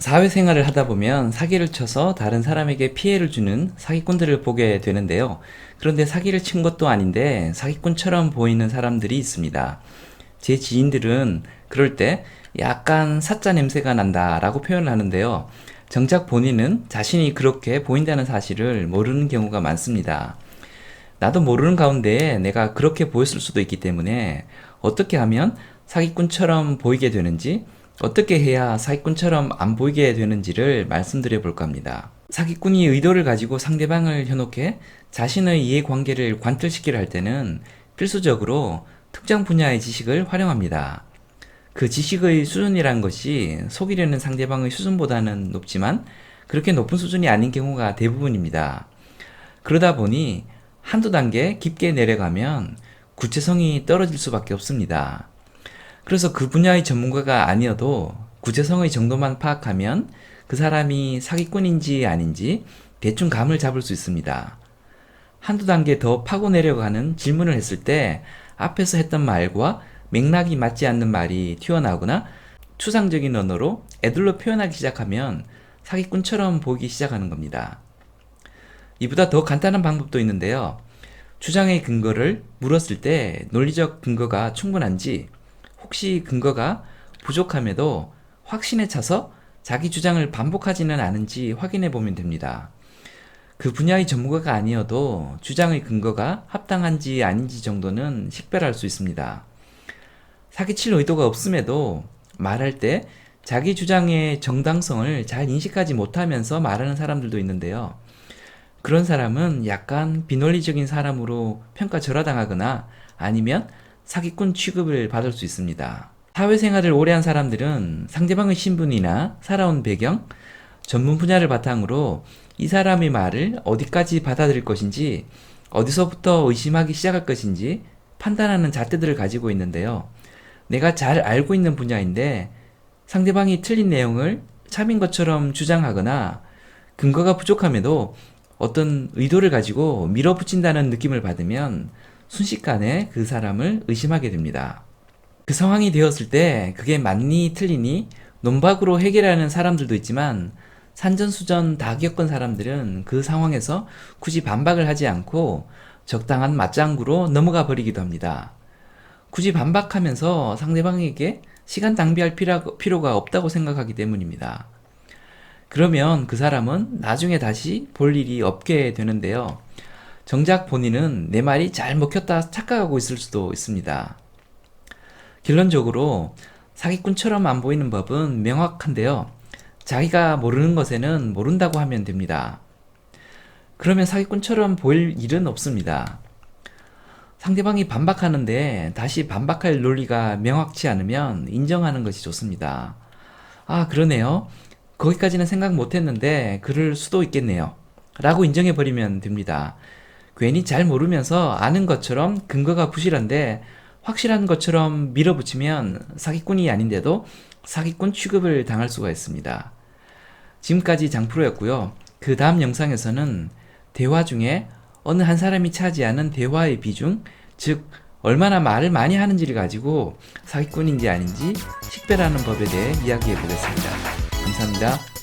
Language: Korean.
사회생활을 하다 보면 사기를 쳐서 다른 사람에게 피해를 주는 사기꾼들을 보게 되는데요. 그런데 사기를 친 것도 아닌데 사기꾼처럼 보이는 사람들이 있습니다. 제 지인들은 그럴 때 약간 사짜 냄새가 난다 라고 표현을 하는데요. 정작 본인은 자신이 그렇게 보인다는 사실을 모르는 경우가 많습니다. 나도 모르는 가운데 내가 그렇게 보였을 수도 있기 때문에 어떻게 하면 사기꾼처럼 보이게 되는지, 어떻게 해야 사기꾼처럼 안 보이게 되는지를 말씀드려 볼까 합니다. 사기꾼이 의도를 가지고 상대방을 현혹해 자신의 이해관계를 관철시키려 할 때는 필수적으로 특정 분야의 지식을 활용합니다. 그 지식의 수준이란 것이 속이려는 상대방의 수준보다는 높지만 그렇게 높은 수준이 아닌 경우가 대부분입니다. 그러다 보니 한두 단계 깊게 내려가면 구체성이 떨어질 수밖에 없습니다. 그래서 그 분야의 전문가가 아니어도 구체성의 정도만 파악하면 그 사람이 사기꾼인지 아닌지 대충 감을 잡을 수 있습니다. 한두 단계 더 파고 내려가는 질문을 했을 때 앞에서 했던 말과 맥락이 맞지 않는 말이 튀어나오거나 추상적인 언어로 애들로 표현하기 시작하면 사기꾼처럼 보이기 시작하는 겁니다. 이보다 더 간단한 방법도 있는데요. 주장의 근거를 물었을 때 논리적 근거가 충분한지, 혹시 근거가 부족함에도 확신에 차서 자기 주장을 반복하지는 않은지 확인해 보면 됩니다. 그 분야의 전문가가 아니어도 주장의 근거가 합당한지 아닌지 정도는 식별할 수 있습니다. 사기칠 의도가 없음에도 말할 때 자기 주장의 정당성을 잘 인식하지 못하면서 말하는 사람들도 있는데요. 그런 사람은 약간 비논리적인 사람으로 평가절하당하거나 아니면 사기꾼 취급을 받을 수 있습니다. 사회생활을 오래 한 사람들은 상대방의 신분이나 살아온 배경, 전문 분야를 바탕으로 이 사람의 말을 어디까지 받아들일 것인지, 어디서부터 의심하기 시작할 것인지 판단하는 잣대들을 가지고 있는데요. 내가 잘 알고 있는 분야인데 상대방이 틀린 내용을 참인 것처럼 주장하거나 근거가 부족함에도 어떤 의도를 가지고 밀어붙인다는 느낌을 받으면 순식간에 그 사람을 의심하게 됩니다. 그 상황이 되었을 때 그게 맞니 틀리니 논박으로 해결하는 사람들도 있지만 산전수전 다 겪은 사람들은 그 상황에서 굳이 반박을 하지 않고 적당한 맞장구로 넘어가 버리기도 합니다. 굳이 반박하면서 상대방에게 시간 낭비할 필요가 없다고 생각하기 때문입니다. 그러면 그 사람은 나중에 다시 볼 일이 없게 되는데요. 정작 본인은 내 말이 잘 먹혔다 착각하고 있을 수도 있습니다. 결론적으로 사기꾼처럼 안 보이는 법은 명확한데요. 자기가 모르는 것에는 모른다고 하면 됩니다. 그러면 사기꾼처럼 보일 일은 없습니다. 상대방이 반박하는데 다시 반박할 논리가 명확치 않으면 인정하는 것이 좋습니다. 아, 그러네요. 거기까지는 생각 못했는데 그럴 수도 있겠네요. 라고 인정해버리면 됩니다. 괜히 잘 모르면서 아는 것처럼 근거가 부실한데 확실한 것처럼 밀어붙이면 사기꾼이 아닌데도 사기꾼 취급을 당할 수가 있습니다. 지금까지 장프로였고요. 그 다음 영상에서는 대화 중에 어느 한 사람이 차지하는 대화의 비중, 즉 얼마나 말을 많이 하는지를 가지고 사기꾼인지 아닌지 식별하는 법에 대해 이야기해 보겠습니다. 감사합니다.